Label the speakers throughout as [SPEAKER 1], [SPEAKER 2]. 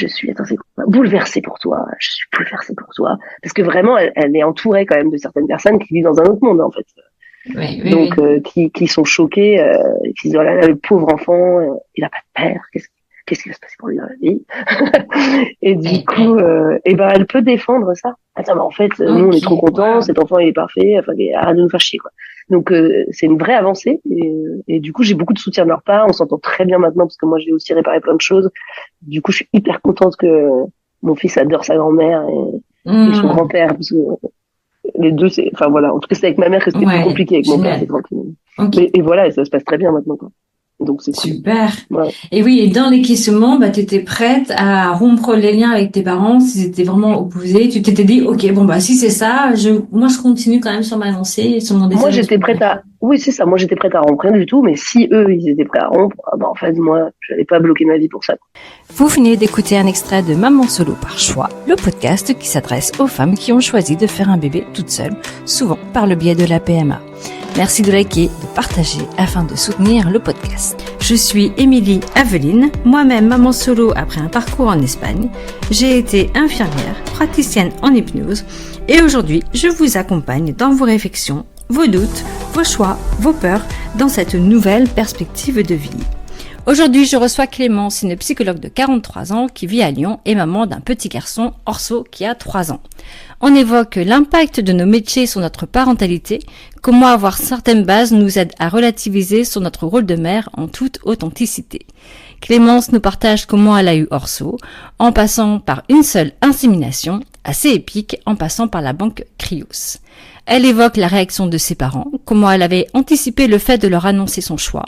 [SPEAKER 1] attends, c'est quoi? Bouleversée pour toi. Je suis bouleversée pour toi. Parce que vraiment, elle est entourée quand même de certaines personnes qui vivent dans un autre monde, en fait.
[SPEAKER 2] Oui, oui,
[SPEAKER 1] Donc,
[SPEAKER 2] oui.
[SPEAKER 1] qui sont choquées, qui disent, oh là là, le pauvre enfant, il a pas de père. Qu'est-ce qui va se passer pour lui dans la vie? Et du
[SPEAKER 2] Eh,
[SPEAKER 1] coup,
[SPEAKER 2] eh.
[SPEAKER 1] elle peut défendre ça. Attends, mais en fait, nous, on est
[SPEAKER 2] Ok,
[SPEAKER 1] trop contents.
[SPEAKER 2] waouh.
[SPEAKER 1] Cet enfant, il est parfait. Enfin, arrête de nous faire chier, quoi. Donc, c'est une vraie avancée. Et du coup, j'ai beaucoup de soutien de leur part. On s'entend très bien maintenant parce que moi, j'ai aussi réparé plein de choses. Du coup, je suis hyper contente que mon fils adore sa grand-mère et son
[SPEAKER 2] Hmm.
[SPEAKER 1] grand-père. Parce que les deux, enfin voilà. En tout cas, c'est avec ma mère que c'était plus
[SPEAKER 2] Ouais,
[SPEAKER 1] compliqué. Avec mon père, c'est
[SPEAKER 2] génial.
[SPEAKER 1] tranquille.
[SPEAKER 2] Ok.
[SPEAKER 1] Mais, et voilà, et ça se passe très bien maintenant, quoi. Donc, c'est cool.
[SPEAKER 2] Super.
[SPEAKER 1] Voilà.
[SPEAKER 2] Et oui, et dans l'équicement, bah, tu étais prête à rompre les liens avec tes parents s'ils étaient vraiment opposés. Tu t'étais dit, OK, bon, bah, si c'est ça, moi, je continue quand même sur ma lancée et sur mon
[SPEAKER 1] Moi,
[SPEAKER 2] désir d'être
[SPEAKER 1] j'étais prête
[SPEAKER 2] père.
[SPEAKER 1] à, oui, c'est ça. Moi, j'étais prête à rompre, rien du tout. Mais si eux, ils étaient prêts à rompre, ah bah, en fait, moi, je n'allais pas bloquer ma vie pour ça.
[SPEAKER 3] Vous venez d'écouter un extrait de Maman Solo par choix, le podcast qui s'adresse aux femmes qui ont choisi de faire un bébé toutes seules, souvent par le biais de la PMA. Merci de liker, de partager afin de soutenir le podcast. Je suis Émilie Aveline, moi-même maman solo après un parcours en Espagne. J'ai été infirmière, praticienne en hypnose et aujourd'hui je vous accompagne dans vos réflexions, vos doutes, vos choix, vos peurs dans cette nouvelle perspective de vie. Aujourd'hui, je reçois Clémence, une psychologue de 43 ans qui vit à Lyon et maman d'un petit garçon, Orso, qui a 3 ans. On évoque l'impact de nos métiers sur notre parentalité, comment avoir certaines bases nous aide à relativiser sur notre rôle de mère en toute authenticité. Clémence nous partage comment elle a eu Orso, en passant par une seule insémination, assez épique, en passant par la banque Cryos. Elle évoque la réaction de ses parents, comment elle avait anticipé le fait de leur annoncer son choix,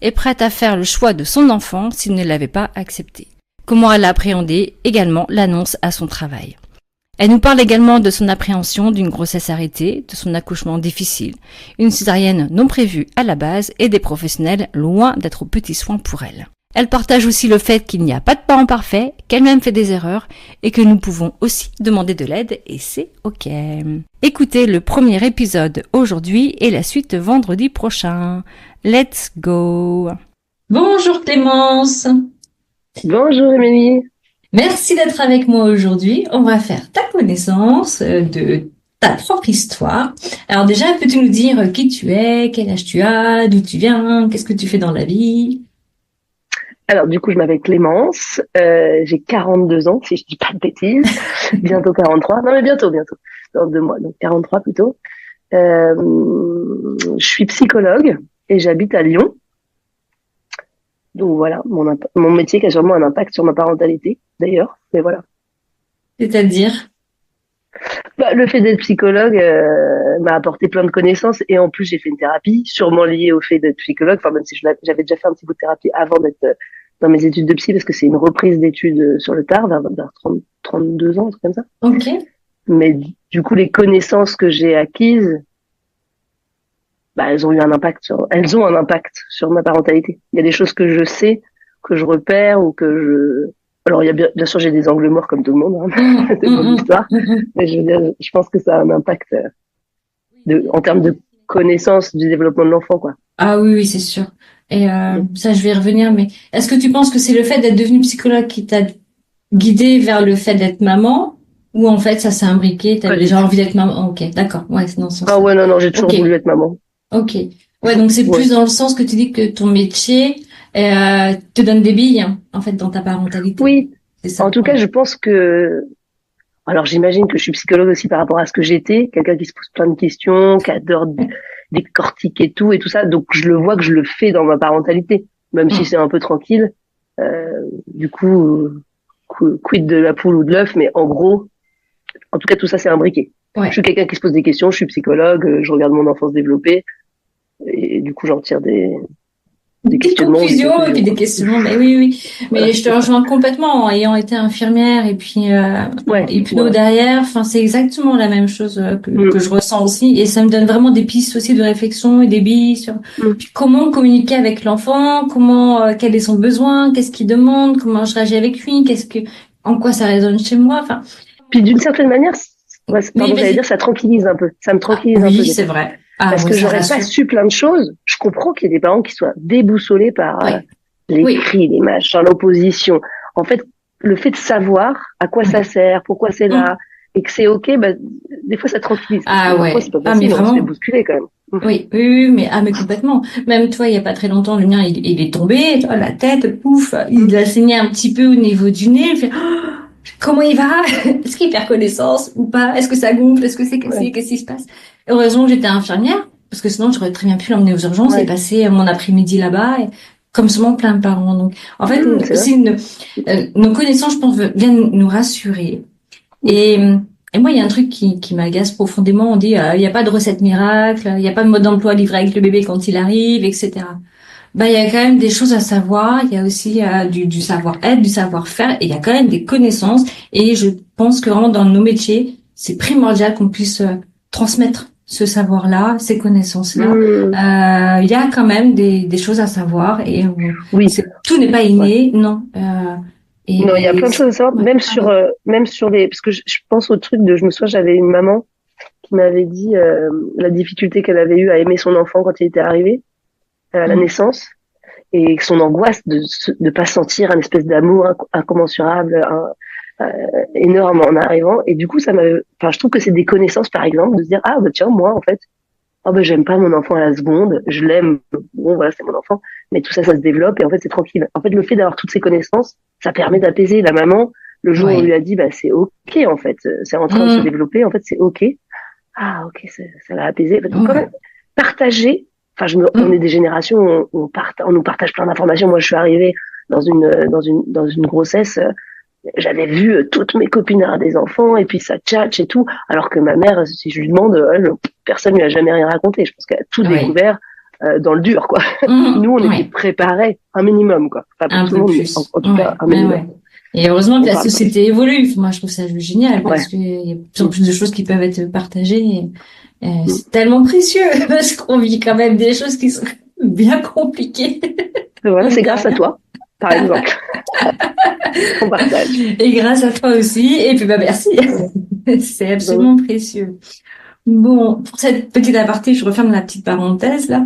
[SPEAKER 3] est prête à faire le choix de son enfant s'il ne l'avait pas accepté. Comment elle a appréhendé également l'annonce à son travail. Elle nous parle également de son appréhension d'une grossesse arrêtée, de son accouchement difficile, une césarienne non prévue à la base et des professionnels loin d'être aux petits soins pour elle. Elle partage aussi le fait qu'il n'y a pas de parents parfaits, qu'elle-même fait des erreurs et que nous pouvons aussi demander de l'aide et c'est ok. Écoutez le premier épisode aujourd'hui et la suite vendredi prochain. Let's go!
[SPEAKER 2] Bonjour Clémence.
[SPEAKER 1] Bonjour, Émilie.
[SPEAKER 2] Merci d'être avec moi aujourd'hui. On va faire ta connaissance de ta propre histoire. Alors déjà, peux-tu nous dire qui tu es, quel âge tu as, d'où tu viens, qu'est-ce que tu fais dans la vie?
[SPEAKER 1] Alors, du coup, je m'appelle Clémence. J'ai 42 ans, si je dis pas de bêtises. Bientôt 43. Non, mais bientôt. Dans 2 mois. Donc, 43 plutôt. Je suis psychologue et j'habite à Lyon. Donc, voilà, mon métier qui a sûrement un impact sur ma parentalité, d'ailleurs. Mais voilà.
[SPEAKER 2] C'est-à-dire?
[SPEAKER 1] Bah, le fait d'être psychologue m'a apporté plein de connaissances et en plus, j'ai fait une thérapie, sûrement liée au fait d'être psychologue. Enfin, même si j'avais déjà fait un petit bout de thérapie avant d'être dans mes études de psy, parce que c'est une reprise d'études sur le tard, vers 30, 32 ans, un truc comme ça.
[SPEAKER 2] Ok.
[SPEAKER 1] Mais du coup, les connaissances que j'ai acquises, bah, elles ont un impact sur ma parentalité. Il y a des choses que je sais, que je repère ou alors il y a bien sûr j'ai des angles morts comme tout le monde, hein. C'est mon histoire, mais je veux dire, je pense que ça a un impact en termes de connaissance du développement de l'enfant, quoi.
[SPEAKER 2] Ah oui, oui, c'est sûr. Et ça, je vais y revenir, mais est-ce que tu penses que c'est le fait d'être devenue psychologue qui t'a guidée vers le fait d'être maman, ou en fait ça s'est imbriqué,
[SPEAKER 1] Pas
[SPEAKER 2] t'avais
[SPEAKER 1] du
[SPEAKER 2] déjà
[SPEAKER 1] tout.
[SPEAKER 2] envie d'être maman? Ok, d'accord, ouais, c'est dans ce
[SPEAKER 1] Ah
[SPEAKER 2] sens-là.
[SPEAKER 1] ouais, non, j'ai toujours
[SPEAKER 2] Ok,
[SPEAKER 1] voulu être maman.
[SPEAKER 2] ok. Ouais, donc c'est
[SPEAKER 1] Ouais.
[SPEAKER 2] plus dans le sens que tu dis que ton métier te donne des billes, hein, en fait, dans ta parentalité.
[SPEAKER 1] Oui,
[SPEAKER 2] C'est ça,
[SPEAKER 1] en tout cas,
[SPEAKER 2] ouais.
[SPEAKER 1] je pense alors j'imagine que je suis psychologue aussi par rapport à ce que j'étais, quelqu'un qui se pose plein de questions, qui adore décortiquer tout et tout ça. Donc je le vois que je le fais dans ma parentalité, même si
[SPEAKER 2] Mm.
[SPEAKER 1] c'est un peu tranquille. Du coup, quid de la poule ou de l'œuf, mais en gros, en tout cas, tout ça c'est imbriqué. Je
[SPEAKER 2] Ouais.
[SPEAKER 1] suis quelqu'un qui se pose des questions, je suis psychologue, je regarde mon enfant se développer, et du coup j'en tire des
[SPEAKER 2] Des
[SPEAKER 1] questionnements ou des
[SPEAKER 2] conclusions et puis
[SPEAKER 1] conclusions,
[SPEAKER 2] des
[SPEAKER 1] quoi.
[SPEAKER 2] questionnements. Mais oui, oui.
[SPEAKER 1] Voilà,
[SPEAKER 2] Mais je te
[SPEAKER 1] c'est ça.
[SPEAKER 2] rejoins complètement en ayant été infirmière et puis en
[SPEAKER 1] Ouais,
[SPEAKER 2] hypno
[SPEAKER 1] ouais.
[SPEAKER 2] derrière. Enfin, c'est exactement la même chose que je
[SPEAKER 1] Mm,
[SPEAKER 2] ressens aussi. Et ça me donne vraiment des pistes aussi de réflexion et des billes sur
[SPEAKER 1] mm.
[SPEAKER 2] puis comment communiquer avec l'enfant, comment, quel est son besoin, qu'est-ce qu'il demande, comment je réagis avec lui, en quoi ça résonne chez moi. Enfin,
[SPEAKER 1] Puis d'une certaine manière, ouais,
[SPEAKER 2] oui,
[SPEAKER 1] pardon, j'allais dire,
[SPEAKER 2] vas-y.
[SPEAKER 1] ça tranquillise un peu. Ça me
[SPEAKER 2] Ah,
[SPEAKER 1] tranquillise un peu
[SPEAKER 2] oui,
[SPEAKER 1] des
[SPEAKER 2] c'est
[SPEAKER 1] fois.
[SPEAKER 2] vrai. Ah,
[SPEAKER 1] Parce
[SPEAKER 2] oui,
[SPEAKER 1] que
[SPEAKER 2] ça
[SPEAKER 1] j'aurais pas
[SPEAKER 2] rassure.
[SPEAKER 1] su plein de choses. Je comprends qu'il y ait des parents qui soient déboussolés par
[SPEAKER 2] Oui,
[SPEAKER 1] les
[SPEAKER 2] oui.
[SPEAKER 1] cris, les machins, l'opposition. En fait, le fait de savoir à quoi ça sert, pourquoi c'est là, et que c'est ok, bah, des fois ça tranquillise.
[SPEAKER 2] Ah
[SPEAKER 1] Des
[SPEAKER 2] ouais.
[SPEAKER 1] fois, c'est pas
[SPEAKER 2] Ah mais
[SPEAKER 1] facile, on se fait
[SPEAKER 2] vraiment.
[SPEAKER 1] bousculer quand même.
[SPEAKER 2] Oui, mais complètement. Même toi, il y a pas très longtemps, le mien, il est tombé, tu vois, la tête, pouf, il a saigné un petit peu au niveau du nez. Il fait, oh, comment il va? Est-ce qu'il perd connaissance ou pas? Est-ce que ça gonfle? Est-ce que c'est cassé?
[SPEAKER 1] Ouais,
[SPEAKER 2] Qu'est-ce qui se passe? Heureusement que j'étais infirmière, parce que sinon j'aurais très bien pu l'emmener aux urgences et
[SPEAKER 1] ouais.
[SPEAKER 2] passer mon après-midi là-bas, et, comme souvent plein de parents. Donc, en fait,
[SPEAKER 1] C'est vrai.
[SPEAKER 2] aussi, nos connaissances, je pense, viennent nous rassurer. Et, et moi, il y a un truc qui m'agace profondément. On dit, il n'y a pas de recette miracle, il n'y a pas de mode d'emploi livré avec le bébé quand il arrive, etc. Bah, il y a quand même des choses à savoir. Il y a aussi du savoir-être, du savoir-faire, et il y a quand même des connaissances. Et je pense que vraiment dans nos métiers, c'est primordial qu'on puisse transmettre ce savoir-là, ces connaissances-là.
[SPEAKER 1] Mmh.
[SPEAKER 2] Il y a quand même des choses à savoir et
[SPEAKER 1] Oui,
[SPEAKER 2] tout n'est pas
[SPEAKER 1] ouais.
[SPEAKER 2] inné, non.
[SPEAKER 1] Non, il y a plein de choses à savoir,
[SPEAKER 2] Ouais.
[SPEAKER 1] même sur les, parce que je pense au truc de, je me souviens, j'avais une maman qui m'avait dit la difficulté qu'elle avait eue à aimer son enfant quand il était arrivé à la naissance, et son angoisse de pas sentir un espèce d'amour incommensurable, énorme en arrivant. Et du coup, enfin, je trouve que c'est des connaissances, par exemple, de se dire, ah, bah, tiens, moi, en fait, oh, bah, j'aime pas mon enfant à la seconde, je l'aime, bon, voilà, c'est mon enfant, mais tout ça, ça se développe, et en fait, c'est tranquille. En fait, le fait d'avoir toutes ces connaissances, ça permet d'apaiser la maman. Le jour où on
[SPEAKER 2] Ouais.
[SPEAKER 1] lui a dit, bah, c'est ok, en fait, c'est en train de se développer, en fait, c'est ok. Ah, ok, ça l'a apaisé. Donc, quand
[SPEAKER 2] Ouais.
[SPEAKER 1] même, partager, enfin, on est des générations, on nous partage plein d'informations. Moi, je suis arrivée dans une grossesse, j'avais vu toutes mes copines avoir des enfants, et puis ça tchatche et tout, alors que ma mère, si je lui demande, personne lui a jamais rien raconté. Je pense qu'elle a tout
[SPEAKER 2] Ouais.
[SPEAKER 1] découvert dans le dur, quoi. Nous, on était
[SPEAKER 2] Ouais.
[SPEAKER 1] préparés un minimum, quoi. Pas pour
[SPEAKER 2] Un
[SPEAKER 1] tout le
[SPEAKER 2] peu
[SPEAKER 1] monde, mais
[SPEAKER 2] plus.
[SPEAKER 1] en tout cas,
[SPEAKER 2] Ouais.
[SPEAKER 1] un
[SPEAKER 2] Ouais,
[SPEAKER 1] minimum.
[SPEAKER 2] ouais. Et heureusement que
[SPEAKER 1] On
[SPEAKER 2] la
[SPEAKER 1] parle.
[SPEAKER 2] société évolue. Moi, je trouve ça génial
[SPEAKER 1] Ouais.
[SPEAKER 2] parce qu'il y a de plus en
[SPEAKER 1] Mm.
[SPEAKER 2] plus de choses qui peuvent être partagées.
[SPEAKER 1] Mm.
[SPEAKER 2] C'est tellement précieux parce qu'on vit quand même des choses qui sont bien compliquées.
[SPEAKER 1] Voilà,
[SPEAKER 2] Mine
[SPEAKER 1] c'est
[SPEAKER 2] de
[SPEAKER 1] grâce à
[SPEAKER 2] rien.
[SPEAKER 1] toi, par exemple, qu'on partage.
[SPEAKER 2] Et grâce à toi aussi. Et puis, bah, merci. C'est
[SPEAKER 1] Donc,
[SPEAKER 2] absolument précieux. Bon, pour cette petite aparté, je referme la petite parenthèse là.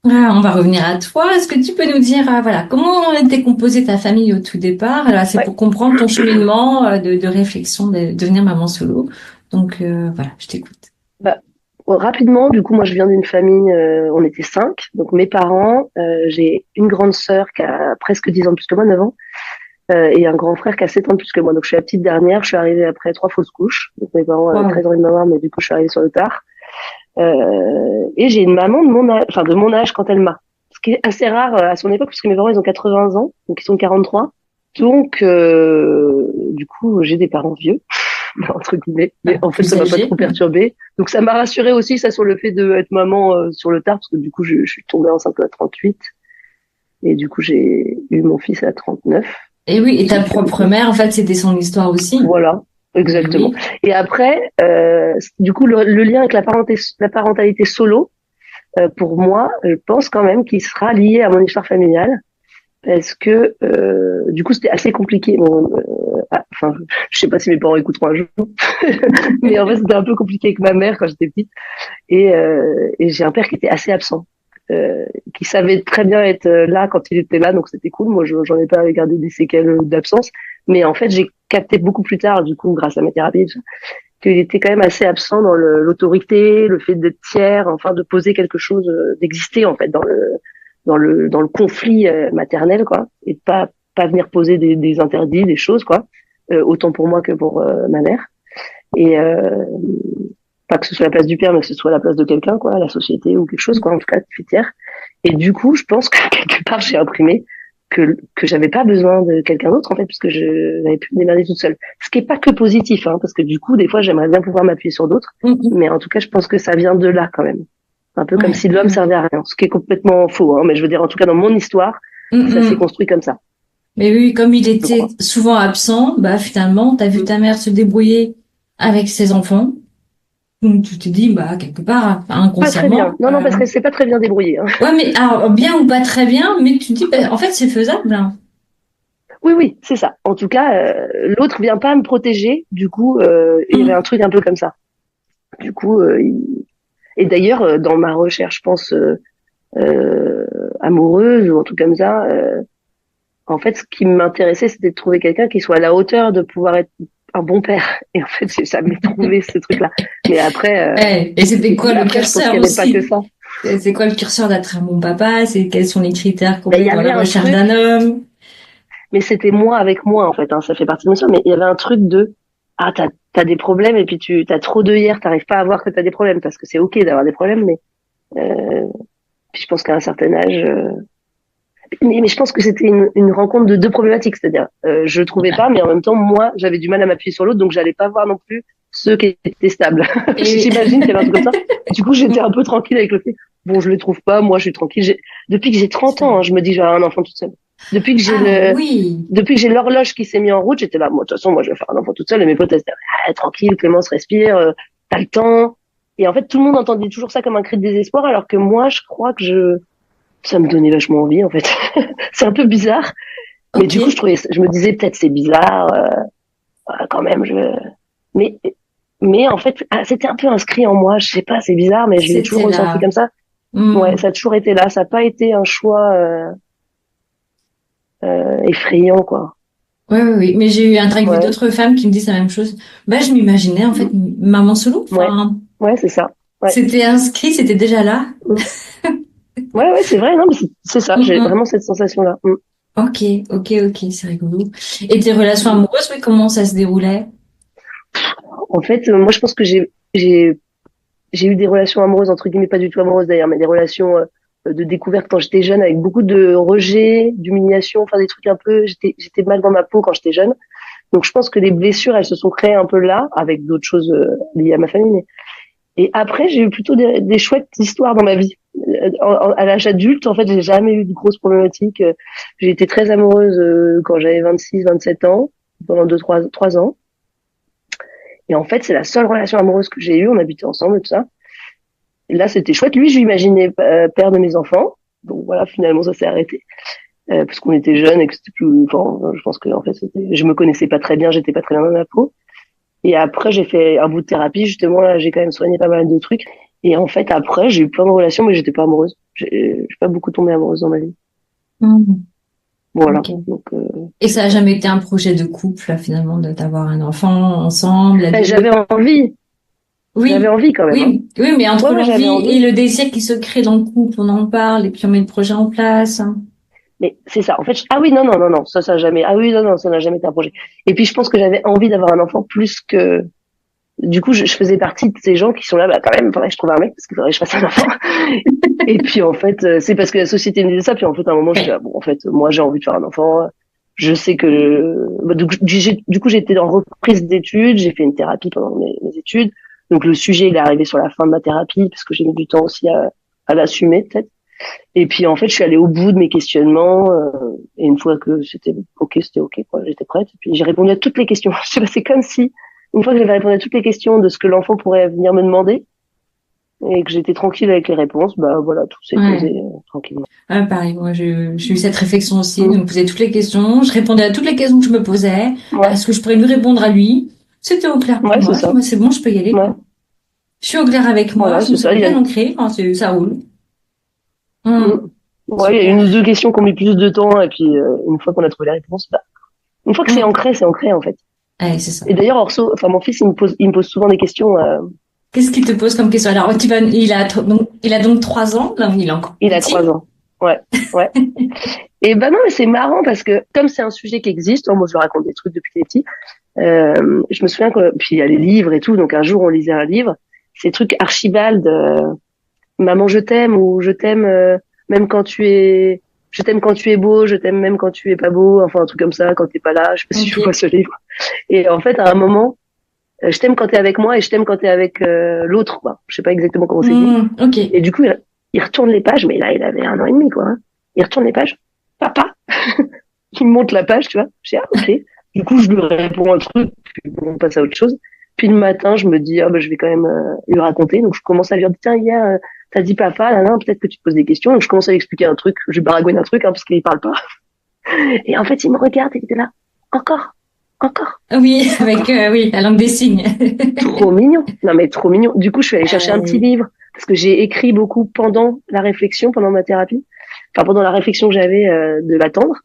[SPEAKER 2] Ah, on va revenir à toi. Est-ce que tu peux nous dire, voilà, comment était composée ta famille au tout départ? Alors, c'est
[SPEAKER 1] ouais.
[SPEAKER 2] pour comprendre ton cheminement de réflexion de devenir maman solo. Donc, voilà, je t'écoute.
[SPEAKER 1] Bah, rapidement, du coup, moi, je viens d'une famille, on était 5. Donc, mes parents, j'ai une grande sœur qui a presque 10 ans de plus que moi, 9 ans, et un grand frère qui a 7 ans de plus que moi. Donc, je suis la petite dernière. Je suis arrivée après 3 fausses couches. Donc, mes parents avaient
[SPEAKER 2] Waouh.
[SPEAKER 1] très envie de m'avoir, mais du coup, je suis arrivée sur le tard. Et j'ai une maman de mon âge, enfin, de mon âge quand elle m'a. Ce qui est assez rare à son époque, puisque mes parents, ils ont 80 ans, donc ils sont 43. Donc, du coup, j'ai des parents vieux, entre guillemets. Mais en fait,
[SPEAKER 2] Plus
[SPEAKER 1] ça m'a pas
[SPEAKER 2] âgée.
[SPEAKER 1] trop perturbée. Donc, ça m'a rassurée aussi, ça, sur le fait d'être maman sur le tard, parce que du coup, je suis tombée enceinte à 38. Et du coup, j'ai eu mon fils à 39.
[SPEAKER 2] Et oui, et
[SPEAKER 1] Ça
[SPEAKER 2] ta
[SPEAKER 1] fait
[SPEAKER 2] propre
[SPEAKER 1] beaucoup.
[SPEAKER 2] mère, en fait, c'était son histoire aussi.
[SPEAKER 1] Voilà,
[SPEAKER 2] Mais
[SPEAKER 1] exactement.
[SPEAKER 2] oui.
[SPEAKER 1] Et après, du coup, le lien avec la parentalité solo, pour moi, je pense quand même qu'il sera lié à mon histoire familiale. Parce que du coup c'était assez compliqué. Bon, enfin, je sais pas si mes parents écouteront un jour, mais en fait c'était un peu compliqué avec ma mère quand j'étais petite. Et j'ai un père qui était assez absent, qui savait très bien être là quand il était là, donc c'était cool. Moi, j'en ai pas gardé des séquelles d'absence, mais en fait j'ai capté beaucoup plus tard, du coup, grâce à mes thérapies, qu'il était quand même assez absent dans l'autorité, le fait d'être tiers, enfin de poser quelque chose, d'exister en fait dans le conflit maternel, quoi, et de pas venir poser des interdits, des choses, quoi, autant pour moi que pour ma mère. Et pas que ce soit la place du père, mais que ce soit la place de quelqu'un, quoi, la société ou quelque chose, quoi, en tout cas, tiers. Et du coup, je pense que quelque part, j'ai imprimé que j'avais pas besoin de quelqu'un d'autre, en fait, parce que j'avais pu me démerder toute seule. Ce qui est pas que positif, hein, parce que du coup, des fois, j'aimerais bien pouvoir m'appuyer sur d'autres, mais en tout cas, je pense que ça vient de là, quand même. Un peu comme
[SPEAKER 2] Ouais.
[SPEAKER 1] si l'homme servait à rien, ce qui est complètement faux, hein, mais je veux dire, en tout cas, dans mon histoire, ça s'est construit comme ça,
[SPEAKER 2] Mais oui, comme il
[SPEAKER 1] je
[SPEAKER 2] était
[SPEAKER 1] crois.
[SPEAKER 2] souvent absent, bah finalement, t'as vu ta mère se débrouiller avec ses enfants. Donc tu te dis, bah quelque part,
[SPEAKER 1] Pas très bien.
[SPEAKER 2] inconsciemment,
[SPEAKER 1] Non, non, parce que c'est pas très bien débrouillé, hein.
[SPEAKER 2] ouais, mais alors bien ou pas très bien, mais tu te dis, bah, en fait, c'est faisable, hein.
[SPEAKER 1] Oui, oui, c'est ça. En tout cas, l'autre vient pas me protéger. Du coup, il y avait un truc un peu comme ça. Du coup, et d'ailleurs, dans ma recherche, je pense, amoureuse ou un truc comme ça, en fait, ce qui m'intéressait, c'était de trouver quelqu'un qui soit à la hauteur de pouvoir être un bon père. Et en fait, j'ai jamais trouvé ce truc-là. Mais après,
[SPEAKER 2] Et c'était quoi le
[SPEAKER 1] après, je pense
[SPEAKER 2] curseur
[SPEAKER 1] qu'il n'y avait pas que
[SPEAKER 2] aussi?
[SPEAKER 1] ça.
[SPEAKER 2] C'est quoi le curseur d'être un bon papa? Quels sont les critères qu'on
[SPEAKER 1] Ben, il
[SPEAKER 2] met
[SPEAKER 1] y
[SPEAKER 2] dans
[SPEAKER 1] avait
[SPEAKER 2] la
[SPEAKER 1] un
[SPEAKER 2] recherche
[SPEAKER 1] truc,
[SPEAKER 2] d'un homme?
[SPEAKER 1] mais c'était moi avec moi, en fait, hein, ça fait partie de moi, mais il y avait un truc de, ah, t'as des problèmes et puis t'as trop d'œillères, t'arrives pas à voir que t'as des problèmes parce que c'est ok d'avoir des problèmes, mais, puis je pense qu'à un certain âge, mais je pense que c'était une rencontre de deux problématiques, c'est-à-dire je trouvais pas, mais en même temps moi j'avais du mal à m'appuyer sur l'autre, donc j'allais pas voir non plus ceux qui étaient stables.
[SPEAKER 2] Et
[SPEAKER 1] J'imagine qu'il y avait un truc comme ça. Du coup j'étais un peu tranquille avec le fait. Bon, je les trouve pas, moi je suis tranquille. Depuis que j'ai 30 ans, hein, je me dis j'aurai un enfant toute seule. Depuis que j'ai
[SPEAKER 2] ah oui,
[SPEAKER 1] depuis que j'ai l'horloge qui s'est mis en route, j'étais là. Moi de toute façon moi je vais faire un enfant toute seule. Et mes potes elles étaient ah, tranquille, Clémence respire, t'as le temps. Et en fait tout le monde entendait toujours ça comme un cri de désespoir, alors que moi je crois que ça me donnait vachement envie en fait. C'est un peu bizarre, mais
[SPEAKER 2] ok.
[SPEAKER 1] du coup je me disais peut-être c'est bizarre quand même. Mais mais en fait c'était un peu inscrit en moi. Je sais pas, c'est bizarre, mais je l'ai toujours
[SPEAKER 2] C'était
[SPEAKER 1] ressenti
[SPEAKER 2] là.
[SPEAKER 1] comme ça. Ouais,
[SPEAKER 2] Hmm.
[SPEAKER 1] ça a toujours été là. Ça n'a pas été un choix effrayant quoi.
[SPEAKER 2] Oui, oui, oui. Mais j'ai eu interviewé
[SPEAKER 1] Ouais,
[SPEAKER 2] d'autres femmes qui me disent la même chose. Bah, je m'imaginais, en fait,
[SPEAKER 1] Mm.
[SPEAKER 2] maman solo.
[SPEAKER 1] Ouais,
[SPEAKER 2] Enfin,
[SPEAKER 1] ouais, c'est ça. Ouais,
[SPEAKER 2] c'était inscrit, c'était déjà là.
[SPEAKER 1] Mm. Ouais, ouais, c'est vrai. Non, mais c'est ça.
[SPEAKER 2] Mm,
[SPEAKER 1] J'ai
[SPEAKER 2] mm.
[SPEAKER 1] vraiment cette sensation-là. Mm.
[SPEAKER 2] Ok, ok, ok, c'est rigolo. Et tes relations
[SPEAKER 1] Mm.
[SPEAKER 2] amoureuses, oui, comment ça se déroulait?
[SPEAKER 1] En fait, moi, je pense que j'ai eu des relations amoureuses, entre guillemets, pas du tout amoureuses d'ailleurs, mais des relations de découverte quand j'étais jeune, avec beaucoup de rejet, d'humiliation, enfin des trucs un peu. J'étais mal dans ma peau quand j'étais jeune. Donc je pense que les blessures, elles se sont créées un peu là, avec d'autres choses liées à ma famille. Et après, j'ai eu plutôt des chouettes histoires dans ma vie. À l'âge adulte, en fait, j'ai jamais eu de grosses problématiques. J'ai été très amoureuse quand j'avais 26, 27 ans, pendant 3 ans. Et en fait, c'est la seule relation amoureuse que j'ai eue. On habitait ensemble et tout ça. Et là, c'était chouette. Lui, je l'imaginais père de mes enfants. Donc voilà, finalement, ça s'est arrêté parce qu'on était jeunes et que c'était plus. Enfin, je pense que en fait, je me connaissais pas très bien, j'étais pas très bien dans ma peau. Et après, j'ai fait un bout de thérapie. Justement, là, j'ai quand même soigné pas mal de trucs. Et en fait, après, j'ai eu plein de relations, mais j'étais pas amoureuse. J'ai pas beaucoup tombé amoureuse dans ma vie.
[SPEAKER 2] Hmm,
[SPEAKER 1] Voilà.
[SPEAKER 2] ok.
[SPEAKER 1] Donc,
[SPEAKER 2] Et ça a jamais été un projet de couple, là, finalement, d'avoir un enfant ensemble, à
[SPEAKER 1] ben,
[SPEAKER 2] deux?
[SPEAKER 1] j'avais
[SPEAKER 2] Oui,
[SPEAKER 1] envie quand même. Hein.
[SPEAKER 2] oui, oui, mais
[SPEAKER 1] Ouais,
[SPEAKER 2] entre
[SPEAKER 1] ouais, j'avais
[SPEAKER 2] l'envie et
[SPEAKER 1] envie.
[SPEAKER 2] le désir qui se crée dans le couple, on en parle et puis on met le projet en place.
[SPEAKER 1] Mais c'est ça. En fait, ah oui, non, non, non, non, ça jamais. Ah oui, non, non, ça n'a jamais été un projet. Et puis, je pense que j'avais envie d'avoir un enfant plus que. Du coup, je faisais partie de ces gens qui sont là, bah quand même, il faudrait que je trouve un mec parce qu'il faudrait que je fasse un enfant. Et puis en fait, c'est parce que la société me disait ça. Puis en fait, à un moment, j'étais
[SPEAKER 2] Ouais.
[SPEAKER 1] là, bon, en fait, moi, j'ai envie de faire un enfant. Je sais que bah, du coup, j'étais en reprise d'études. J'ai fait une thérapie pendant mes études. Donc le sujet, il est arrivé sur la fin de ma thérapie parce que j'ai mis du temps aussi à l'assumer peut-être. Et puis en fait, je suis allée au bout de mes questionnements. Et une fois que c'était ok, quoi. J'étais prête. Et puis j'ai répondu à toutes les questions. Je sais pas, c'est comme si une fois que j'avais répondu à toutes les questions de ce que l'enfant pourrait venir me demander et que j'étais tranquille avec les réponses, bah voilà, tout s'est
[SPEAKER 2] Ouais.
[SPEAKER 1] posé tranquillement.
[SPEAKER 2] Ah, pareil, moi j'ai eu cette réflexion aussi, de
[SPEAKER 1] Mm.
[SPEAKER 2] me poser toutes les questions, je répondais à toutes les questions que je me posais,
[SPEAKER 1] Ouais,
[SPEAKER 2] est-ce que je pourrais lui répondre à lui? C'était au clair pour
[SPEAKER 1] ouais, c'est
[SPEAKER 2] moi,
[SPEAKER 1] ça.
[SPEAKER 2] moi c'est bon, je peux y aller,
[SPEAKER 1] Ouais,
[SPEAKER 2] quoi. Je suis au clair avec moi,
[SPEAKER 1] voilà,
[SPEAKER 2] je me
[SPEAKER 1] c'est
[SPEAKER 2] sens
[SPEAKER 1] ça.
[SPEAKER 2] bien ancrée, enfin, ça roule.
[SPEAKER 1] Mm.
[SPEAKER 2] Hum,
[SPEAKER 1] Ouais, il y a une
[SPEAKER 2] super.
[SPEAKER 1] ou deux questions qui ont mis plus de temps et puis une fois qu'on a trouvé la réponse, bah, une fois que
[SPEAKER 2] Hum.
[SPEAKER 1] c'est ancré en fait.
[SPEAKER 2] Allez, c'est ça.
[SPEAKER 1] Et d'ailleurs, Orso, enfin mon fils, il me pose souvent des questions.
[SPEAKER 2] Qu'est-ce qu'il te pose comme question? Alors, il a donc 3 ans, là, il est encore
[SPEAKER 1] Il a
[SPEAKER 2] petit.
[SPEAKER 1] 3 ans. Ouais, ouais. Et ben non, mais c'est marrant parce que comme c'est un sujet qui existe, moi je lui raconte des trucs depuis qu'il est petit. Je me souviens que puis il y a les livres et tout, donc un jour on lisait un livre, ces trucs Archibald, Maman je t'aime ou je t'aime même quand tu es, je t'aime quand tu es beau, je t'aime même quand tu es pas beau, enfin un truc comme ça quand t'es pas là. Je sais pas si
[SPEAKER 2] Ok.
[SPEAKER 1] tu vois ce livre. Et en fait à un moment, je t'aime quand t'es avec moi et je t'aime quand t'es avec l'autre, quoi. Je sais pas exactement comment c'est dit.
[SPEAKER 2] Ok.
[SPEAKER 1] Et du coup il retourne les pages, mais là il avait 1 an et demi quoi. Hein. Il retourne les pages, papa. Il me montre la page, tu vois. Je dis, ah, ok. Du coup, je lui réponds un truc, puis bon, on passe à autre chose. Puis le matin, je me dis, ah, bah, je vais quand même lui raconter. Donc, je commence à lui dire, tiens, hier, t'as dit papa, là, non, peut-être que tu te poses des questions. Donc, je commence à lui expliquer un truc. Je lui baragouine un truc, hein, parce qu'il parle pas. Et en fait, il me regarde et il était là, encore, encore,
[SPEAKER 2] Oui, avec,
[SPEAKER 1] encore.
[SPEAKER 2] oui, la langue des signes.
[SPEAKER 1] Trop mignon. Non, mais trop mignon. Du coup, je suis allée chercher un petit
[SPEAKER 2] Euh,
[SPEAKER 1] livre, parce que j'ai écrit beaucoup pendant la réflexion, pendant ma thérapie. Enfin, pendant la réflexion que j'avais de l'attendre.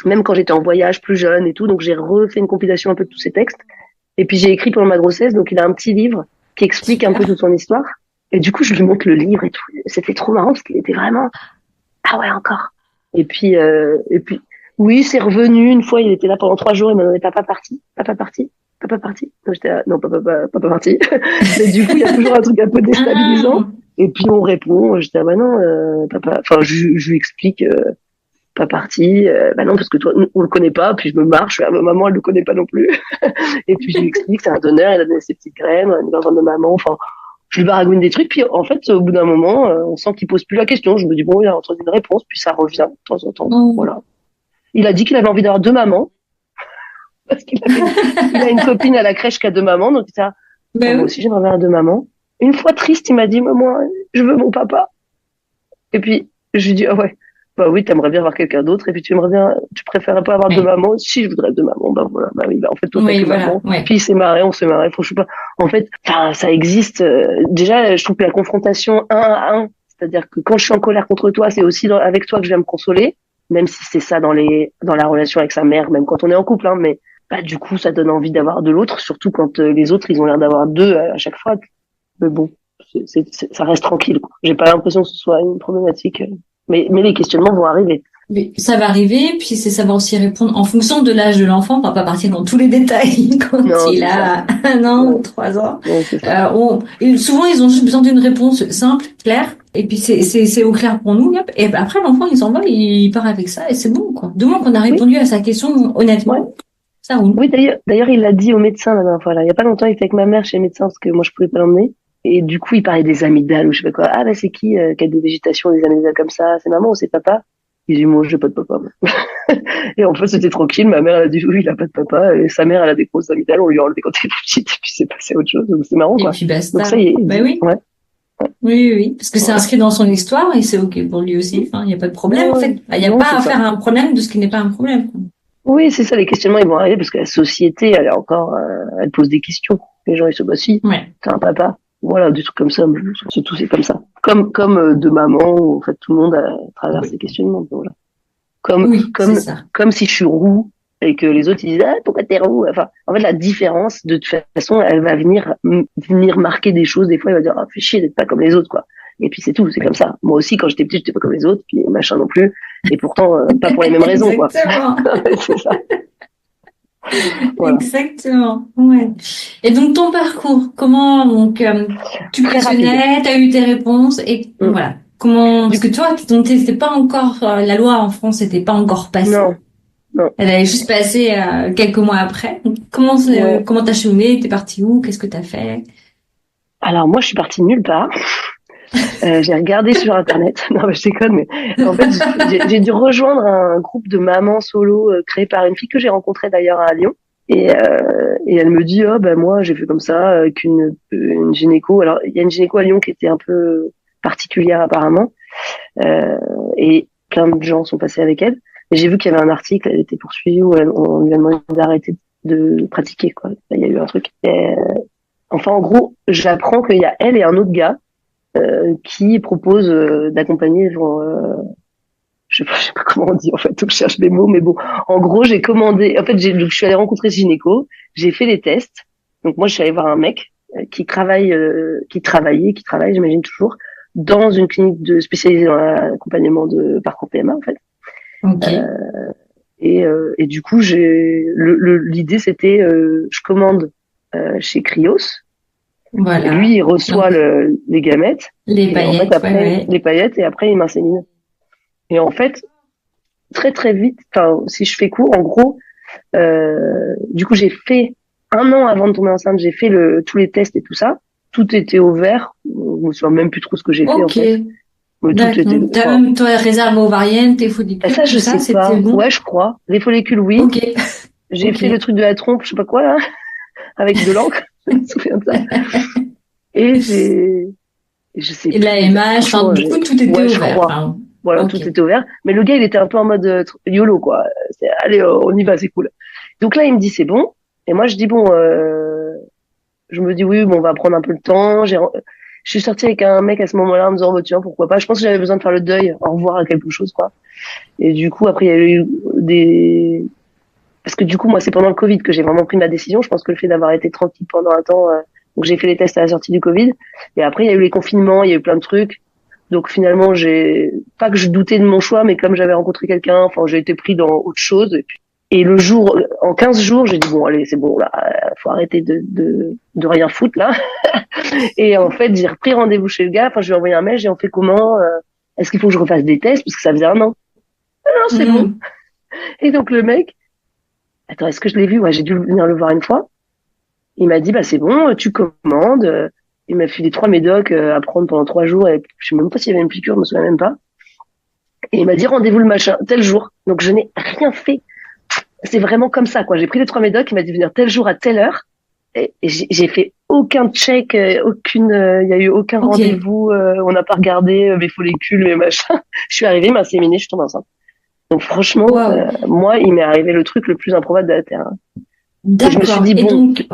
[SPEAKER 1] même quand j'étais en voyage plus jeune et tout. Donc, j'ai refait une compilation un peu de tous ces textes. Et puis, j'ai écrit pendant ma grossesse. Donc, il a un petit livre qui explique un peu toute son histoire. Et du coup, je lui montre le livre et tout. C'était trop marrant parce qu'il était vraiment, ah ouais, encore. Et puis, oui, c'est revenu. Une fois, il était là pendant 3 jours. Il m'a demandé, papa parti. Donc, j'étais là, non, papa parti. Mais du coup, il y a toujours un truc un peu déstabilisant. Et puis, on répond. J'étais, bah non, papa, enfin, je lui explique, pas parti. Bah non, parce que toi, on le connaît pas. Puis je me marche. Maman, elle le connaît pas non plus. Et puis, je lui explique, c'est un donneur. Il a donné ses petites graines, une grande de maman. Enfin, je lui baragouine des trucs. Puis, en fait, au bout d'un moment, on sent qu'il pose plus la question. Je me dis, bon, il a entendu une réponse. Puis ça revient de temps en temps. Voilà. Il a dit qu'il avait envie d'avoir 2 mamans. Parce il a une copine à la crèche qui a 2 mamans. Donc, ça, moi aussi, j'aimerais avoir 2 mamans. Une fois triste, il m'a dit, moi, je veux mon papa. Et puis, je lui dis, ah ouais. Bah oui, t'aimerais bien avoir quelqu'un d'autre, et puis tu préférerais pas avoir 2 mamans? Si, je voudrais 2 mamans, bah voilà, bah oui, bah en fait, toi, t'as que maman. Puis il s'est marré, on s'est marré, je sais pas. En fait, ça existe, déjà, je trouve que la confrontation 1 à 1, c'est-à-dire que quand je suis en colère contre toi, c'est aussi avec toi que je vais me consoler, même si c'est ça dans la relation avec sa mère, même quand on est en couple, hein, mais, bah, du coup, ça donne envie d'avoir de l'autre, surtout quand les autres, ils ont l'air d'avoir 2 à chaque fois. Mais bon, ça reste tranquille, quoi. J'ai pas l'impression que ce soit une problématique. Mais les questionnements vont arriver.
[SPEAKER 2] Mais ça va arriver, puis c'est savoir aussi répondre en fonction de l'âge de l'enfant. On va pas partir dans tous les détails quand il a 1 an ou 3 ans. Souvent, ils ont juste besoin d'une réponse simple, claire. Et puis c'est au clair pour nous. Yep. Et après, l'enfant, il s'envole, il part avec ça et c'est bon, quoi. Du moment qu'on a répondu à sa question honnêtement, ça roule.
[SPEAKER 1] Oui, d'ailleurs, il l'a dit au médecin la dernière fois. Là, il y a pas longtemps, il était avec ma mère chez le médecin parce que moi, je pouvais pas l'emmener. Et du coup, il parlait des amygdales ou je sais pas quoi. Ah, bah, c'est qui a des végétations, des amygdales comme ça? C'est maman ou c'est papa? Il dit, moi, j'ai pas de papa. Et en fait, c'était tranquille. Ma mère, elle a dit, oui, il a pas de papa. Et sa mère, elle a des grosses amygdales. On lui a enlevé quand elle était petite. Et puis, c'est passé à autre chose. Donc, c'est marrant, quoi.
[SPEAKER 2] Et puis, basta.
[SPEAKER 1] Donc, ça y est.
[SPEAKER 2] Bah oui.
[SPEAKER 1] Ouais.
[SPEAKER 2] Oui. Parce que c'est inscrit dans son histoire et c'est OK pour lui aussi. Enfin, il n'y a pas de problème, en fait. Il n'y a pas à faire un problème de ce qui n'est pas un problème.
[SPEAKER 1] Oui, c'est ça. Les questionnements, ils vont arriver parce que la société, elle est encore, elle pose des questions. Les gens, ils se disent, bah, si, t'as un papa. Voilà, des trucs comme ça. C'est tout, c'est comme ça. Comme de maman, où en fait tout le monde traverse ces questionnements. Voilà. Comme si je suis roux et que les autres ils disent ah pourquoi t'es roux. Enfin, en fait la différence de toute façon, elle va venir marquer des choses. Des fois, il va dire ah fais chier d'être pas comme les autres quoi. Et puis c'est tout, c'est comme ça. Moi aussi quand j'étais petite, j'étais pas comme les autres, puis machin non plus. Et pourtant pas pour les mêmes raisons quoi. C'est ça.
[SPEAKER 2] Voilà. Exactement. Ouais. Et donc ton parcours, comment donc tu questionnais, t'as eu tes réponses et voilà. Comment parce que toi c'était pas encore la loi en France n'était pas encore passée.
[SPEAKER 1] Non.
[SPEAKER 2] Elle avait juste passé quelques mois après. Donc, comment t'as cheminé, t'es parti où, qu'est-ce que t'as fait?
[SPEAKER 1] Alors moi je suis partie nulle part. J'ai regardé sur internet. Non, mais je déconne, mais en fait, j'ai dû rejoindre un groupe de mamans solo créé par une fille que j'ai rencontrée d'ailleurs à Lyon. Et elle me dit, oh, ben moi, j'ai fait comme ça avec une gynéco. Alors, il y a une gynéco à Lyon qui était un peu particulière apparemment. Et plein de gens sont passés avec elle. Et j'ai vu qu'il y avait un article, elle était poursuivie où on lui a demandé d'arrêter de pratiquer, quoi. Il y a eu un truc. Enfin, en gros, j'apprends qu'il y a elle et un autre gars qui propose d'accompagner je sais pas comment on dit en fait, je cherche mes mots, mais bon, en gros j'ai commandé, en fait je suis allée rencontrer ce gynéco, j'ai fait les tests, donc moi je suis allée voir un mec qui travaille, j'imagine toujours, dans une clinique spécialisée dans l'accompagnement de parcours PMA en fait.
[SPEAKER 2] Okay.
[SPEAKER 1] Et du coup l'idée c'était je commande chez Cryos.
[SPEAKER 2] Voilà.
[SPEAKER 1] Et lui, il reçoit les gamètes.
[SPEAKER 2] Les paillettes.
[SPEAKER 1] En fait, après, les paillettes, et après, il m'insémine. Et en fait, très, très vite, enfin, si je fais court, en gros, du coup, j'ai fait 1 an avant de tomber enceinte, j'ai fait tous les tests et tout ça. Tout était au vert. Je me souviens même plus trop ce que j'ai fait, en fait.
[SPEAKER 2] T'as même, toi, réserve ovarienne, tes follicules.
[SPEAKER 1] Ça, je sais pas.
[SPEAKER 2] Bon.
[SPEAKER 1] Ouais, je crois. Les follicules, oui.
[SPEAKER 2] Okay.
[SPEAKER 1] J'ai fait le truc de la trompe, je sais pas quoi, là, avec de l'encre. Je me souviens de ça. Et je sais
[SPEAKER 2] et l'AMH, enfin, du coup, tout était ouvert.
[SPEAKER 1] Voilà, tout était ouvert. Mais le gars, il était un peu en mode YOLO, quoi. Allez, on y va, c'est cool. Donc là, il me dit, c'est bon. Et moi, je dis, bon, je me dis, oui, bon, on va prendre un peu le temps. Je suis sortie avec un mec à ce moment-là en me disant, oh, tiens, pourquoi pas. Je pense que j'avais besoin de faire le deuil, au revoir à quelque chose, quoi. Et du coup, après, il y a eu parce que du coup, moi, c'est pendant le Covid que j'ai vraiment pris ma décision. Je pense que le fait d'avoir été tranquille pendant un temps, donc j'ai fait les tests à la sortie du Covid. Et après, il y a eu les confinements, il y a eu plein de trucs. Donc finalement, pas que je doutais de mon choix, mais comme j'avais rencontré quelqu'un, enfin, j'ai été pris dans autre chose. Et le jour, en 15 jours, j'ai dit, bon, allez, c'est bon, là, faut arrêter de rien foutre, là. Et en fait, j'ai repris rendez-vous chez le gars. Enfin, je lui ai envoyé un mail, j'ai dit, on fait comment, est-ce qu'il faut que je refasse des tests? Parce que ça faisait un an. Ah non, c'est bon. Et donc, le mec, attends, est-ce que je l'ai vu? Ouais, j'ai dû venir le voir une fois. Il m'a dit, bah, c'est bon, tu commandes. Il m'a filé 3 médocs à prendre pendant 3 jours. Et je sais même pas s'il y avait une piqûre, je me souviens même pas. Et il m'a dit, rendez-vous le machin, tel jour. Donc, je n'ai rien fait. C'est vraiment comme ça, quoi. J'ai pris les 3 médocs, il m'a dit venir tel jour à telle heure. Et j'ai fait aucun check, il y a eu aucun rendez-vous, on n'a pas regardé mes follicules, mes machins. Je suis arrivée, il m'a inséminée, je suis tombée enceinte. Donc franchement, moi, il m'est arrivé le truc le plus improbable de la Terre.
[SPEAKER 2] D'accord.
[SPEAKER 1] Je me suis dit, bon,
[SPEAKER 2] donc,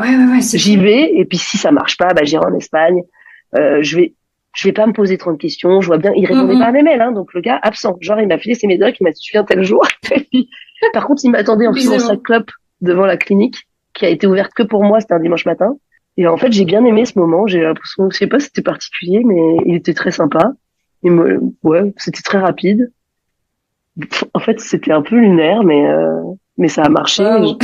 [SPEAKER 1] j'y vais, et puis si ça marche pas, bah, j'irai en Espagne. Je vais pas me poser 30 questions, je vois bien, il répondait pas à mes mails, hein, donc le gars, absent. Genre, il m'a filé ses médocs, il m'a dit, tu viens tel jour. Par contre, il m'attendait en fumant sa clope devant la clinique, qui a été ouverte que pour moi, c'était un dimanche matin. Et en fait, j'ai bien aimé ce moment, j'ai l'impression, je sais pas si c'était particulier, mais il était très sympa. Ouais, c'était très rapide. En fait, c'était un peu lunaire, mais ça a marché.
[SPEAKER 2] Wow.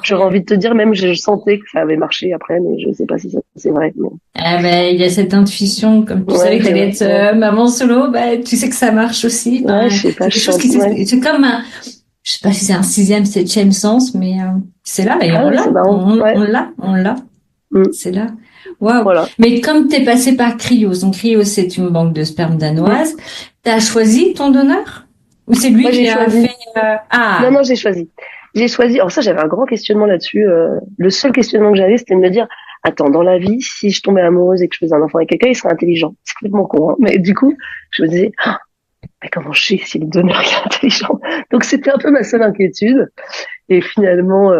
[SPEAKER 1] J'aurais envie de te dire, même, je sentais que ça avait marché après, mais je sais pas si c'est vrai. Mais...
[SPEAKER 2] Ah ben, il y a cette intuition, comme tu savais que t'allais être maman solo, bah, tu sais que ça marche aussi.
[SPEAKER 1] Ouais, je sais pas,
[SPEAKER 2] c'est comme je sais pas si c'est un 6e, 7e sens, mais c'est là, d'ailleurs, on l'a. C'est là. Waouh. Voilà. Mais comme t'es passé par Cryos, donc Cryos, c'est une banque de sperme danoise, t'as choisi ton donneur? Ou c'est lui qui a fait,
[SPEAKER 1] Non, j'ai choisi. Alors ça, j'avais un grand questionnement là-dessus. Le seul questionnement que j'avais, c'était de me dire, attends, dans la vie, si je tombais amoureuse et que je faisais un enfant avec quelqu'un, il serait intelligent. C'est complètement con, hein. Mais du coup, je me disais, mais comment je sais si le donneur est intelligent? Donc c'était un peu ma seule inquiétude. Et finalement,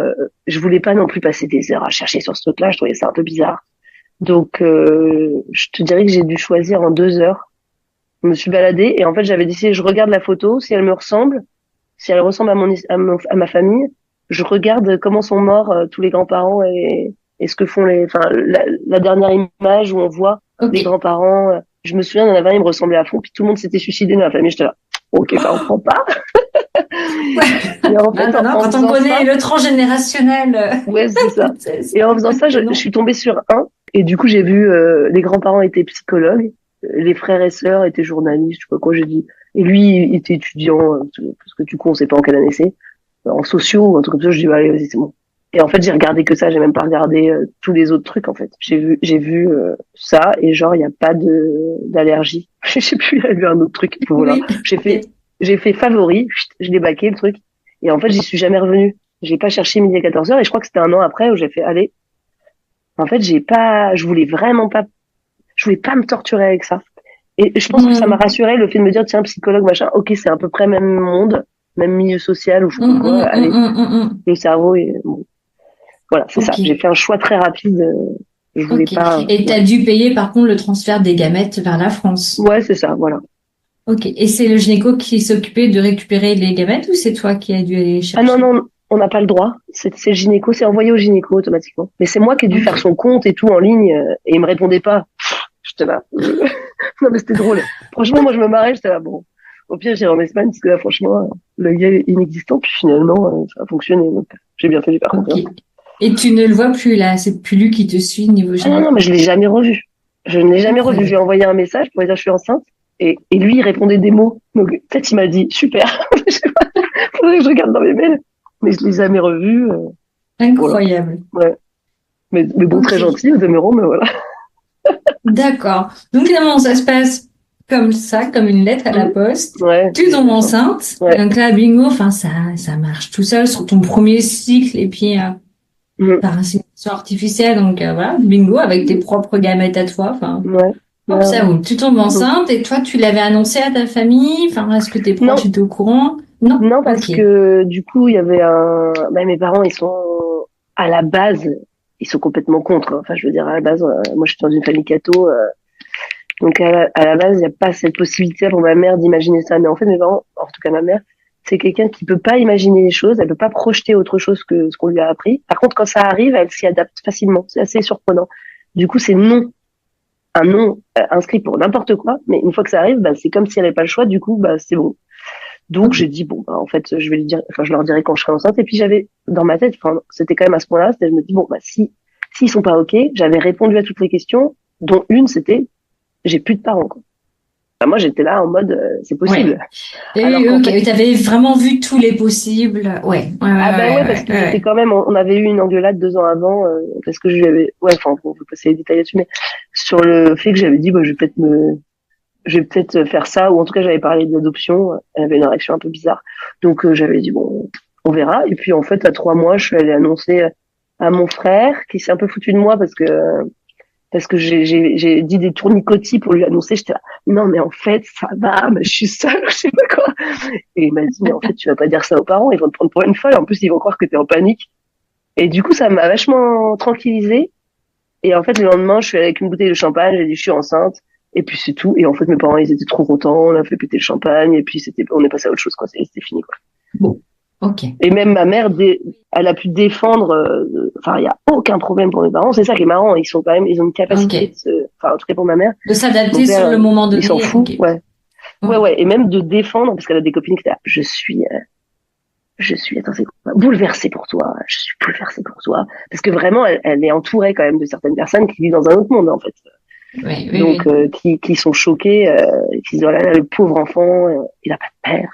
[SPEAKER 1] je voulais pas non plus passer des heures à chercher sur ce truc-là. Je trouvais ça un peu bizarre. Donc, je te dirais que j'ai dû choisir en 2 heures. Je me suis baladée et en fait, j'avais décidé, je regarde la photo, si elle me ressemble, si elle ressemble à ma famille, je regarde comment sont morts tous les grands-parents et ce que font la dernière image où on voit les grands-parents. Je me souviens, il y en avait un, il me ressemblait à fond, puis tout le monde s'était suicidé dans la famille. J'étais là, ok, ça on prend pas.
[SPEAKER 2] Et en fait, quand on connaît le transgénérationnel.
[SPEAKER 1] Ouais, c'est ça. Et en faisant ça, je suis tombée sur un, et du coup, j'ai vu, les grands-parents étaient psychologues, les frères et sœurs étaient journalistes, je sais pas quoi, j'ai dit. Et lui, il était étudiant, parce que du coup, on sait pas en quelle année c'est, en sociaux ou un truc comme ça. Je dis, allez, vas-y, c'est bon. Et en fait, j'ai regardé que ça, j'ai même pas regardé tous les autres trucs, en fait. J'ai vu ça, et genre, il y a pas d'allergie. Je sais plus, il y a eu un autre truc. Voilà. J'ai fait favori, je l'ai baqué, le truc. Et en fait, j'y suis jamais revenue. J'ai pas cherché midi à 14h, et je crois que c'était un an après où j'ai fait, allez. En fait, je voulais pas me torturer avec ça. Et je pense que ça m'a rassuré, le fait de me dire, tiens, psychologue, machin, ok, c'est à peu près même monde, même milieu social, ou je sais pas quoi, allez. Le cerveau est, bon. Voilà, c'est ça. J'ai fait un choix très rapide. Je voulais pas.
[SPEAKER 2] Et t'as dû payer, par contre, le transfert des gamètes vers la France.
[SPEAKER 1] Ouais, c'est ça, voilà.
[SPEAKER 2] Ok. Et c'est le gynéco qui s'occupait de récupérer les gamètes ou c'est toi qui as dû aller chercher?
[SPEAKER 1] Ah non, on n'a pas le droit. C'est le gynéco, c'est envoyé au gynéco automatiquement. Mais c'est moi qui ai dû faire son compte et tout en ligne, et il me répondait pas. J'étais là. Non, mais c'était drôle. Franchement, moi, je me marrais, j'étais là, bon. Au pire, j'irai en Espagne, parce que là, franchement, le gars est inexistant, puis finalement, ça a fonctionné. Donc, j'ai bien fait, j'ai pas compris.
[SPEAKER 2] Et tu ne le vois plus, là? C'est plus lui qui te suit niveau gynéco?
[SPEAKER 1] Non, mais je l'ai jamais revu. Je ne l'ai jamais revu. Je lui ai envoyé un message pour lui dire je suis enceinte. Et lui, il répondait des mots. Donc, peut-être il m'a dit, super. Je sais pas. Faudrait que je regarde dans mes mails. Mais je l'ai jamais revu.
[SPEAKER 2] Incroyable.
[SPEAKER 1] Voilà. Ouais. Mais bon, très gentil, au demeurant, mais voilà.
[SPEAKER 2] D'accord. Donc, évidemment, ça se passe comme ça, comme une lettre à la poste.
[SPEAKER 1] Ouais.
[SPEAKER 2] Tu tombes enceinte. Ouais. Donc là, bingo, enfin, ça marche tout seul sur ton premier cycle et puis, par insémination artificielle. Donc, voilà, bingo, avec tes propres gamètes à toi. Enfin.
[SPEAKER 1] Ouais.
[SPEAKER 2] Hop, ça roule. Tu tombes enceinte et toi, tu l'avais annoncé à ta famille? Enfin, est-ce que tes proches étaient au courant?
[SPEAKER 1] Non, parce que du coup, il y avait mes parents, ils sont à la base, ils sont complètement contre. Enfin, je veux dire, à la base, moi, je suis dans une famille catho. Donc à la base, il n'y a pas cette possibilité pour ma mère d'imaginer ça. Mais en fait, mes parents, en tout cas ma mère, c'est quelqu'un qui peut pas imaginer les choses, elle peut pas projeter autre chose que ce qu'on lui a appris. Par contre, quand ça arrive, elle s'y adapte facilement. C'est assez surprenant. Du coup, c'est non. Un non inscrit pour n'importe quoi, mais une fois que ça arrive, bah, c'est comme si elle n'avait pas le choix, du coup, bah, c'est bon. Donc, j'ai dit, bon, bah, en fait, je vais lui dire, enfin, je leur dirai quand je serai enceinte. Et puis, j'avais, dans ma tête, enfin, c'était quand même à ce point-là, je me dis, bon, bah, s'ils sont pas OK, j'avais répondu à toutes les questions, dont une, c'était, j'ai plus de parents, quoi. Bah, moi, j'étais là en mode, c'est possible.
[SPEAKER 2] Ouais.
[SPEAKER 1] Alors
[SPEAKER 2] Ok,
[SPEAKER 1] fait,
[SPEAKER 2] t'avais vraiment vu tous les possibles. Ouais.
[SPEAKER 1] Parce que j'étais quand même, on avait eu une engueulade 2 ans avant, parce que enfin, on peut passer les détails là-dessus, mais sur le fait que j'avais dit, bah, je vais peut-être faire ça, ou en tout cas, j'avais parlé d'adoption. Elle avait une réaction un peu bizarre. Donc, j'avais dit, bon, on verra. Et puis, en fait, à 3 mois, je suis allée annoncer à mon frère, qui s'est un peu foutu de moi parce que j'ai dit des tournicotis pour lui annoncer. J'étais là, non, mais en fait, ça va, mais je suis seule, je sais pas quoi. Et il m'a dit, mais en fait, tu vas pas dire ça aux parents, ils vont te prendre pour une folle. En plus, ils vont croire que t'es en panique. Et du coup, ça m'a vachement tranquillisée. Et en fait, le lendemain, je suis allée avec une bouteille de champagne, j'ai dit, je suis enceinte. Et puis, c'est tout. Et en fait, mes parents, ils étaient trop contents. On a fait péter le champagne. Et puis, on est passé à autre chose, quoi. C'était fini, quoi.
[SPEAKER 2] Bon. Ok.
[SPEAKER 1] Et même ma mère, elle a pu défendre, enfin, il y a aucun problème pour mes parents. C'est ça qui est marrant. Ils ont une capacité enfin, en tout cas pour ma mère.
[SPEAKER 2] De s'adapter
[SPEAKER 1] père,
[SPEAKER 2] sur le moment donné.
[SPEAKER 1] Il s'en fout,
[SPEAKER 2] okay.
[SPEAKER 1] Ouais. Et même de défendre, parce qu'elle a des copines qui étaient là, je suis, attends, c'est quoi? Bouleversée pour toi. Je suis bouleversée pour toi. Parce que vraiment, elle est entourée quand même de certaines personnes qui vivent dans un autre monde, en fait.
[SPEAKER 2] Oui,
[SPEAKER 1] Donc, qui sont choquées, qui disent, oh là là, le pauvre enfant, il a pas de père.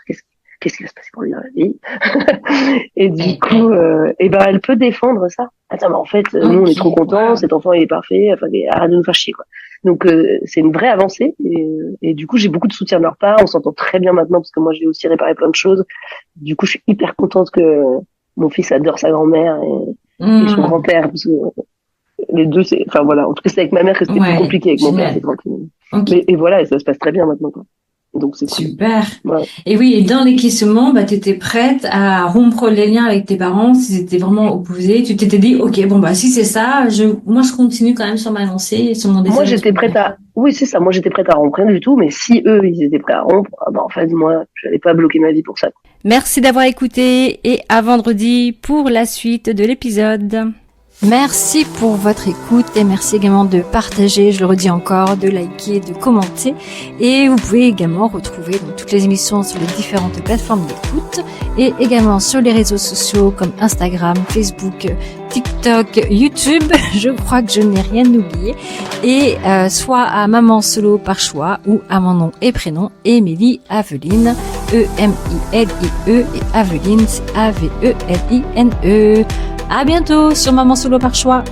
[SPEAKER 1] Qu'est-ce qui va se passer pour lui dans la vie? Et du coup, elle peut défendre ça. Attends, mais en fait, nous, on est trop contents, cet enfant, il est parfait, enfin, arrête de nous faire chier, quoi. Donc, c'est une vraie avancée, et du coup, j'ai beaucoup de soutien de leur part, on s'entend très bien maintenant, parce que moi, j'ai aussi réparé plein de choses. Du coup, je suis hyper contente que mon fils adore sa grand-mère et son grand-père, parce que les deux, enfin, voilà, en tout cas, c'est avec ma mère que c'était plus compliqué, avec mon père, c'est tranquille. Okay. Et voilà, et ça se passe très bien maintenant, quoi. Donc c'est
[SPEAKER 2] super.
[SPEAKER 1] Cool. Ouais.
[SPEAKER 2] Et oui, et dans les questionnements, tu étais prête à rompre les liens avec tes parents si c'était vraiment opposé. Tu t'étais dit, ok, bon si c'est ça, moi je continue quand même sur ma lancée, sur mon désir.
[SPEAKER 1] Moi j'étais prête oui c'est ça, moi j'étais prête à rompre, rien du tout. Mais si eux ils étaient prêts à rompre, en fait moi je n'allais pas bloquer ma vie pour ça.
[SPEAKER 3] Merci d'avoir écouté et à vendredi pour la suite de l'épisode. Merci pour votre écoute et merci également de partager, je le redis encore, de liker, de commenter. Et vous pouvez également retrouver donc toutes les émissions sur les différentes plateformes d'écoute et également sur les réseaux sociaux comme Instagram, Facebook, TikTok, YouTube. Je crois que je n'ai rien oublié. Et soit à Maman Solo par choix ou à mon nom et prénom, Émilie Aveline, E-M-I-L-I-E et Aveline, A-V-E-L-I-N-E. À bientôt sur Maman Solo par choix.